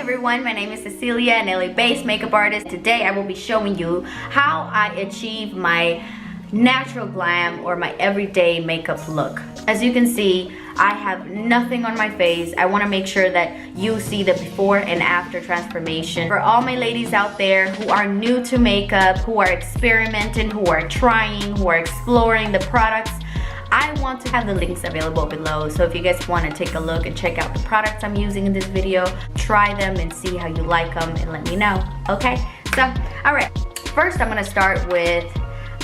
everyone, my name is Cecilia, an LA-based makeup artist. Today I will be showing you how I achieve my natural glam or my everyday makeup look. As you can see, I have nothing on my face. I want to make sure that you see the before and after transformation. For all my ladies out there who are new to makeup, who are experimenting, who are trying, who are exploring the products, I want to have the links available below. So if you guys want to take a look and check out the products I'm using in this video, try them and see how you like them and let me know. Okay, so alright, first I'm going to start with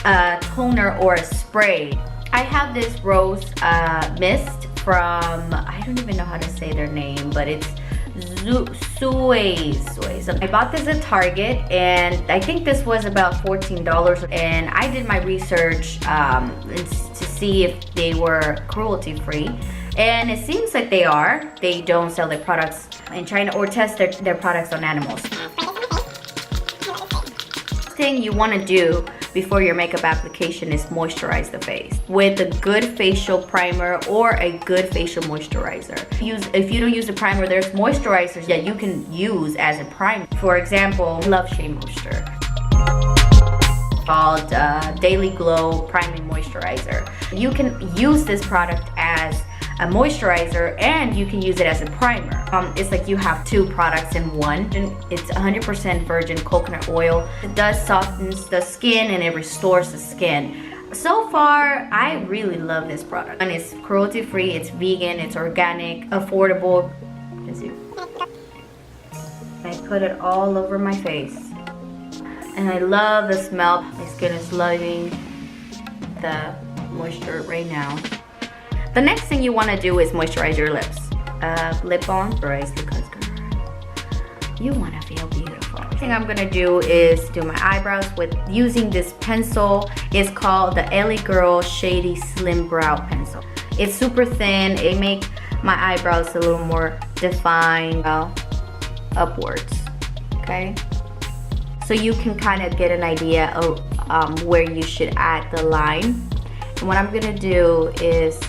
a toner or a spray. I have this rose mist from, I don't even know how to say their name, but it's Suez. I bought this at Target and I think this was about $14, and I did my research to see if they were cruelty free, and it seems like they are. They don't sell their products in China or test their products on animals. Thing you want to do before your makeup application is moisturize the face with a good facial primer or a good facial moisturizer. If you don't use a primer, there's moisturizers that you can use as a primer. For example, Love Shea Moisture called Daily Glow Priming Moisturizer. You can use this product as a moisturizer and you can use it as a primer. It's like you have two products in one. It's 100% virgin coconut oil. It does softens the skin and it restores the skin. So far, I really love this product. And it's cruelty free, it's vegan, it's organic, affordable. I put it all over my face. And I love the smell. My skin is loving the moisture right now. The next thing you want to do is moisturize your lips. Lip balm, because you want to feel beautiful. The thing I'm gonna do is do my eyebrows with using this pencil. It's called the LA Girl Shady Slim Brow Pencil. It's super thin. It makes my eyebrows a little more defined, upwards. Okay, so you can kind of get an idea of where you should add the line. And what I'm gonna do is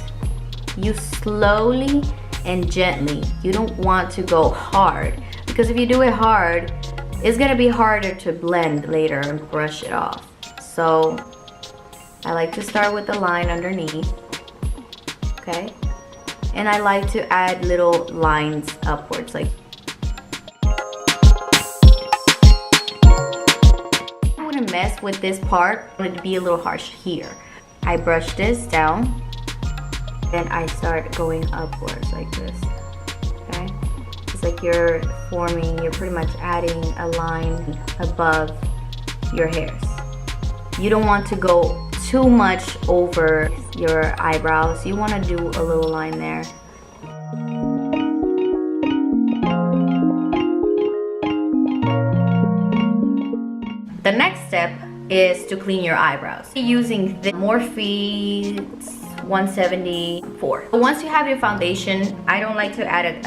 use slowly and gently. You don't want to go hard, because if you do it hard, it's gonna be harder to blend later and brush it off. So I like to start with the line underneath, okay? And I like to add little lines upwards, like I wouldn't mess with this part. I want it to be a little harsh here. I brush this down. Then I start going upwards like this, okay? It's like you're pretty much adding a line above your hairs. You don't want to go too much over your eyebrows. You want to do a little line there. The next step is to clean your eyebrows using the Morphe 174. Once you have your foundation, I don't like to add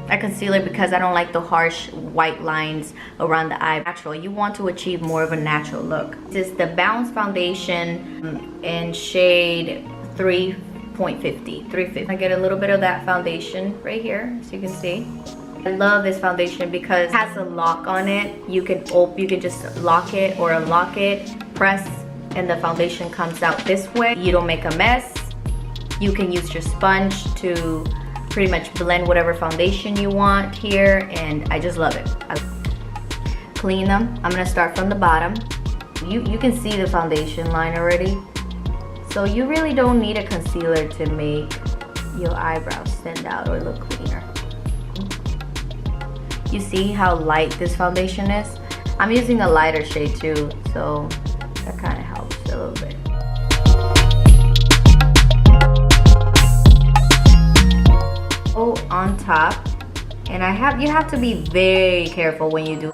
a concealer because I don't like the harsh white lines around the eye. Actually, you want to achieve more of a natural look. This is the Bounce Foundation in shade 3.50. I get a little bit of that foundation right here, as you can see. I love this foundation because it has a lock on it. You can just lock it or unlock it, press, and the foundation comes out this way. You don't make a mess. You can use your sponge to pretty much blend whatever foundation you want here, and I just love it. Clean them. I'm gonna start from the bottom. You can see the foundation line already. So you really don't need a concealer to make your eyebrows stand out or look cleaner. You see how light this foundation is? I'm using a lighter shade too, so that kind of helps a little bit. Go on top, and you have to be very careful when you do.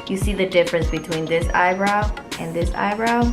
You see the difference between this eyebrow and this eyebrow?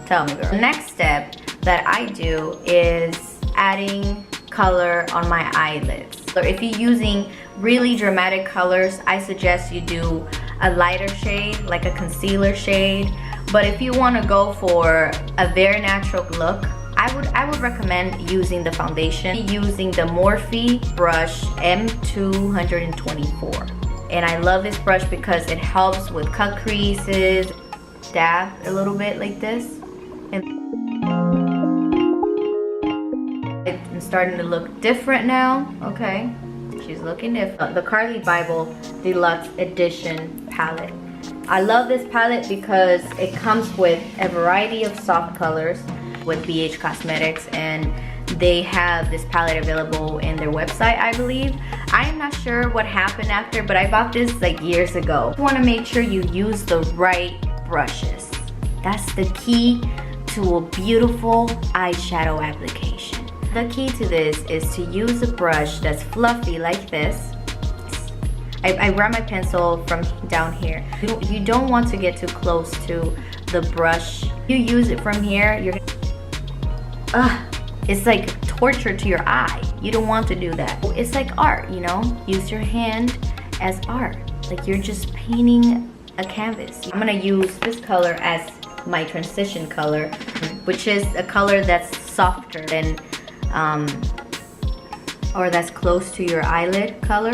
Tell me, girl. The next step that I do is adding color on my eyelids. So if you're using really dramatic colors, I suggest you do a lighter shade, like a concealer shade. But if you want to go for a very natural look, I would recommend using the foundation, using the Morphe brush M224. And I love this brush because it helps with cut creases, dab a little bit like this. And it's starting to look different now, okay? She's looking different. The Carly Bible Deluxe Edition palette. I love this palette because it comes with a variety of soft colors with BH Cosmetics, and they have this palette available in their website, I believe. I am not sure what happened after, but I bought this like years ago. You want to make sure you use the right brushes. That's the key to a beautiful eyeshadow application. The key to this is to use a brush that's fluffy like this. I grab my pencil from down here. You don't want to get too close to the brush. You use it from here, you're it's like torture to your eye. You don't want to do that. It's like art, you know? Use your hand as art. Like you're just painting a canvas. I'm gonna use this color as my transition color, which is a color that's softer than, or that's close to your eyelid color.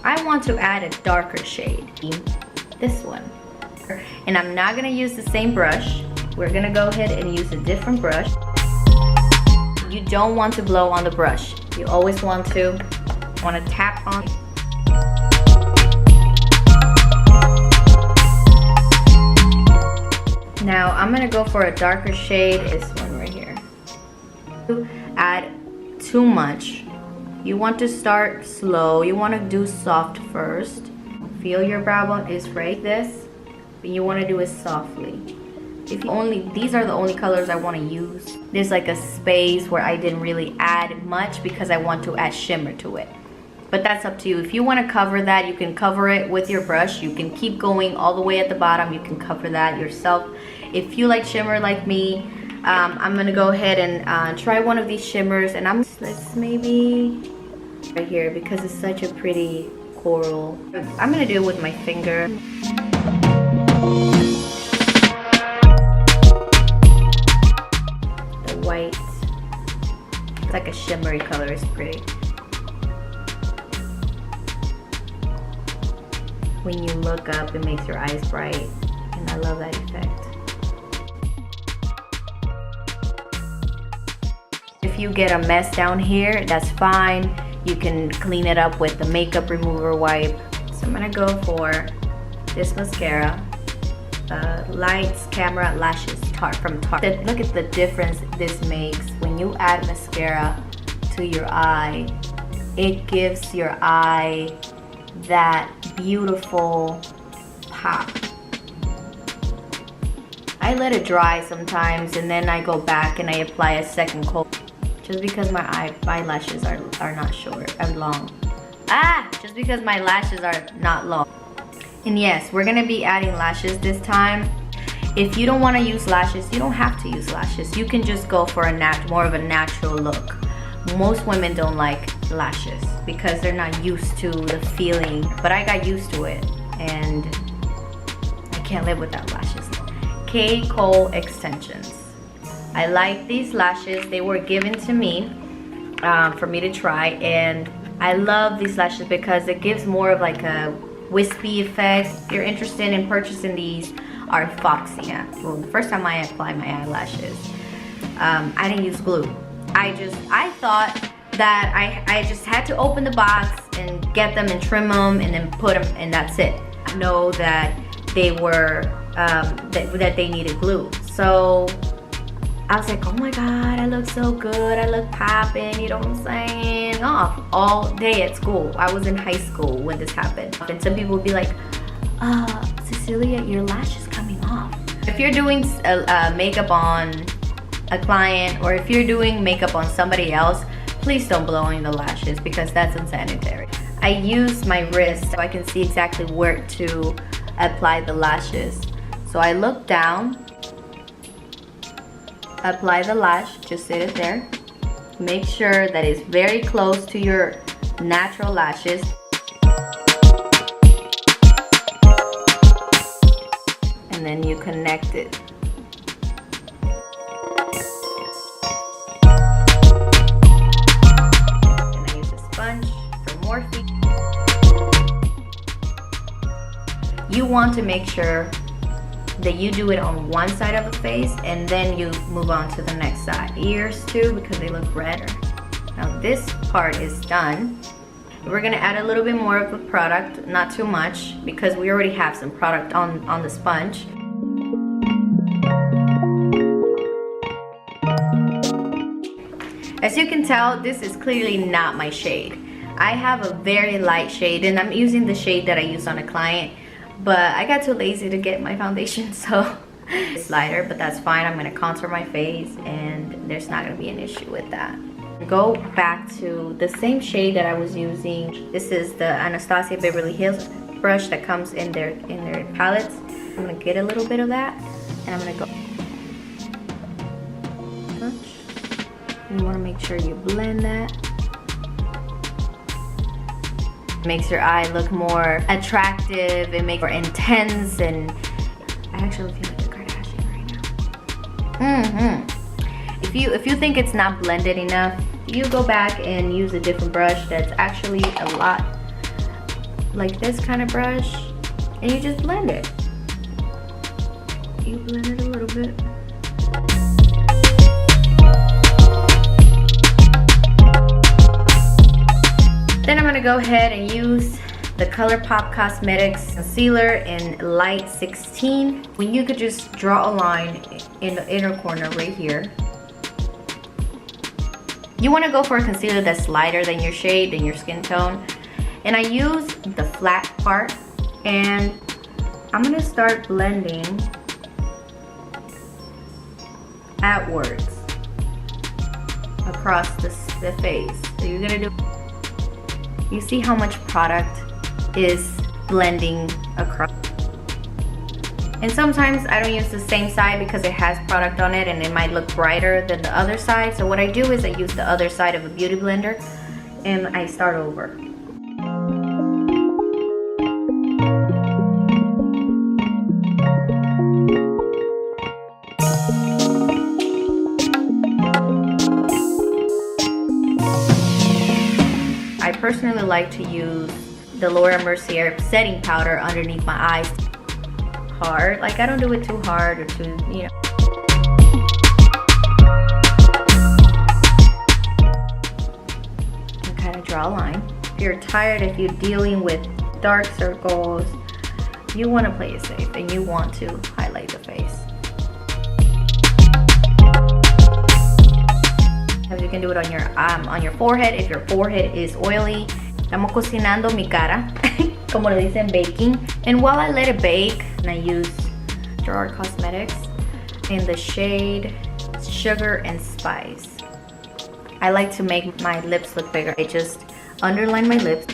I want to add a darker shade, this one. And I'm not gonna use the same brush. We're gonna go ahead and use a different brush. You don't want to blow on the brush. You always want to tap on. Now I'm gonna go for a darker shade, this one right here. Add too much. You want to start slow. You want to do soft first. Feel your brow bone is right this, but you want to do it softly. If you these are the only colors I want to use. There's like a space where I didn't really add much because I want to add shimmer to it. But that's up to you. If you want to cover that, you can cover it with your brush. You can keep going all the way at the bottom. You can cover that yourself. If you like shimmer like me, I'm gonna go ahead and try one of these shimmers, and let's maybe right here because it's such a pretty coral. I'm gonna do it with my finger. The white, it's like a shimmery color. It's pretty. When you look up, it makes your eyes bright, and I love that effect. If you get a mess down here, that's fine. You can clean it up with the makeup remover wipe. So I'm gonna go for this mascara, Lights Camera Lashes from Tarte. Look at the difference this makes when you add mascara to your eye. It gives your eye that beautiful pop. I let it dry sometimes, and then I go back and I apply a second coat. Just because my eyelashes are not short, are long. Just because my lashes are not long. And yes, we're gonna be adding lashes this time. If you don't wanna use lashes, you don't have to use lashes. You can just go for more of a natural look. Most women don't like lashes because they're not used to the feeling, but I got used to it and I can't live without lashes. K. Cole Extensions. I like these lashes. They were given to me for me to try, and I love these lashes because it gives more of like a wispy effect. If you're interested in purchasing these, are Foxy. Well, the first time I applied my eyelashes, I didn't use glue. I thought that I just had to open the box and get them and trim them and then put them, and that's it. I know that they were that they needed glue, so I was like, oh my god, I look so good, I look popping, you know what I'm saying? Off all day at school. I was in high school when this happened. And some people would be like, Cecilia, your lash is coming off. If you're doing makeup on a client, or if you're doing makeup on somebody else, please don't blow on the lashes because that's unsanitary. I use my wrist so I can see exactly where to apply the lashes. So I look down, apply the lash, just sit it there. Make sure that it's very close to your natural lashes. And then you connect it. want to make sure that you do it on one side of the face and then you move on to the next side. Ears too, because they look redder. Now this part is done. We're gonna add a little bit more of the product, not too much, because we already have some product on the sponge. As you can tell, this is clearly not my shade. I have a very light shade and I'm using the shade that I use on a client, but I got too lazy to get my foundation, so it's lighter, but that's fine. I'm gonna contour my face and there's not gonna be an issue with that. Go back to the same shade that I was using. This is the Anastasia Beverly Hills brush that comes in their palettes. I'm gonna get a little bit of that and I'm gonna go. You wanna make sure you blend that. Makes your eye look more attractive, it makes it more intense, and I actually feel like a Kardashian right now. If you think it's not blended enough, you go back and use a different brush that's actually a lot like this kind of brush, and you just blend it. You blend it a little bit. Then I'm gonna go ahead and use the ColourPop Cosmetics concealer in light 16. When you could just draw a line in the inner corner right here. You want to go for a concealer that's lighter than your shade, than your skin tone. And I use the flat part, and I'm gonna start blending outwards across the face. So you're gonna do, you see how much product is blending across. And sometimes I don't use the same side because it has product on it and it might look brighter than the other side. So what I do is I use the other side of a beauty blender and I start over. I personally like to use the Laura Mercier setting powder underneath my eyes. Hard, like I don't do it too hard or too, you know. And kind of draw a line. If you're tired, if you're dealing with dark circles, you want to play it safe and you want to highlight the face. You can do it on your forehead if your forehead is oily. Estamos cocinando mi cara, como le dicen, baking. And while I let it bake, I use Gerard Cosmetics in the shade Sugar and Spice. I like to make my lips look bigger. I just underline my lips.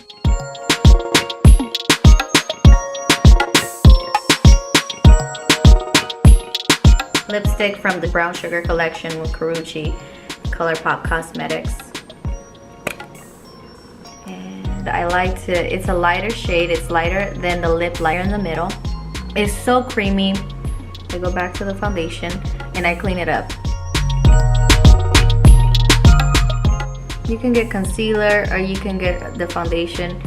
Lipstick from the Brown Sugar collection with Cruelty, ColourPop Cosmetics. And I like to, it's a lighter shade, it's lighter than the lip liner in the middle. It's so creamy. I go back to the foundation and I clean it up. You can get concealer or you can get the foundation.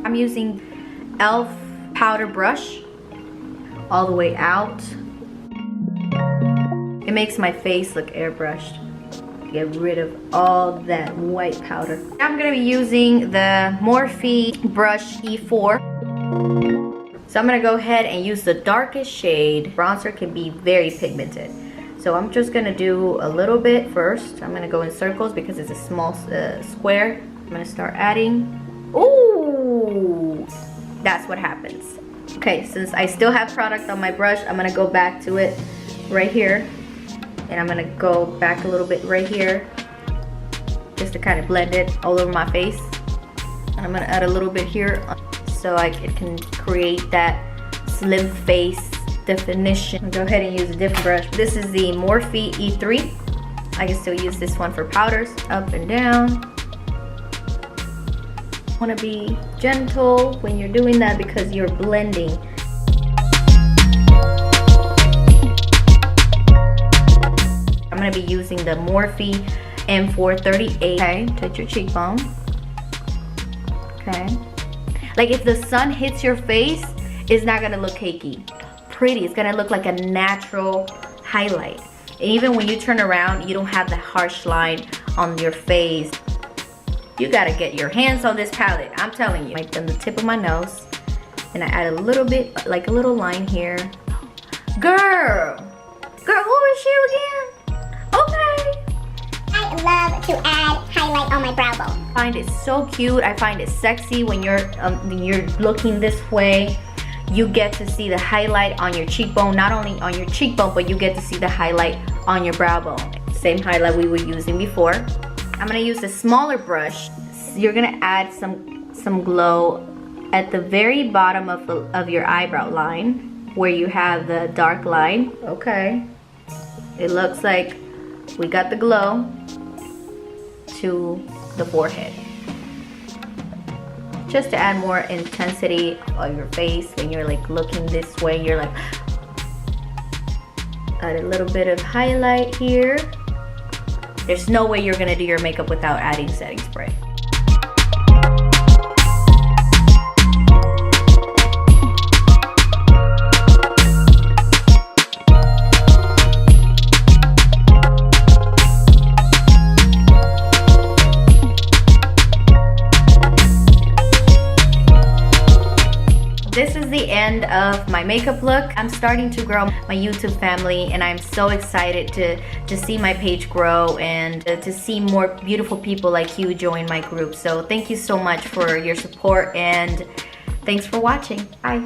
I'm using e.l.f. powder brush all the way out. It makes my face look airbrushed. Get rid of all that white powder. Now I'm gonna be using the Morphe brush E4. So I'm gonna go ahead and use the darkest shade. Bronzer can be very pigmented. So I'm just gonna do a little bit first. I'm gonna go in circles because it's a small square. I'm gonna start adding. Ooh, that's what happens. Okay, since I still have product on my brush, I'm gonna go back to it right here. And I'm gonna go back a little bit right here just to kind of blend it all over my face. And I'm gonna add a little bit here so it can create that slim face definition. Go ahead and use a different brush. This is the Morphe E3. I can still use this one for powders, up and down. Want to be gentle when you're doing that because you're blending. I'm going to be using the Morphe M438. Okay, touch your cheekbone. Okay. Like if the sun hits your face, it's not gonna look cakey. Pretty, it's gonna look like a natural highlight. And even when you turn around, you don't have the harsh line on your face. You gotta get your hands on this palette, I'm telling you. Like on the tip of my nose, and I add a little bit, like a little line here. Girl, who is you again? Okay. I love to add highlight on my brow bone. I find it so cute. I find it sexy when you're looking this way. You get to see the highlight on your cheekbone, not only on your cheekbone, but you get to see the highlight on your brow bone. Same highlight we were using before. I'm gonna use a smaller brush. You're gonna add some glow at the very bottom of your eyebrow line, where you have the dark line. Okay. It looks like we got the glow to the forehead. Just to add more intensity on your face when you're like looking this way, you're like, add a little bit of highlight here. There's no way you're gonna do your makeup without adding setting spray. This is the end of my makeup look. I'm starting to grow my YouTube family, and I'm so excited to see my page grow and to see more beautiful people like you join my group. So thank you so much for your support, and thanks for watching. Bye.